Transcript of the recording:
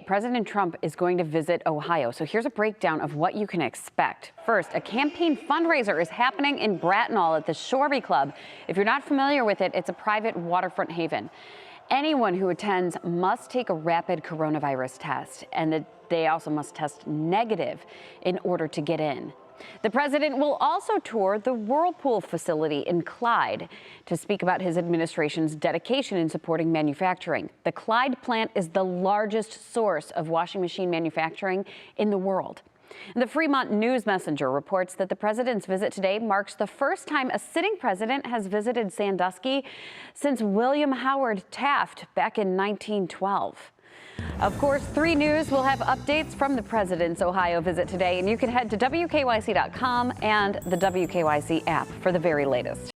President Trump is going to visit Ohio, so here's a breakdown of what you can expect. First, a campaign fundraiser is happening in Brattonall at the Shoreby Club. If you're not familiar with it, it's a private waterfront haven. Anyone who attends must take a rapid coronavirus test, and they also must test negative in order to get in. The president will also tour the Whirlpool facility in Clyde to speak about his administration's dedication in supporting manufacturing. The Clyde plant is the largest source of washing machine manufacturing in the world. The Fremont News Messenger reports that the president's visit today marks the first time a sitting president has visited Sandusky since William Howard Taft back in 1912. Of course, 3 News will have updates from the president's Ohio visit today, and you can head to wkyc.com and the WKYC app for the very latest.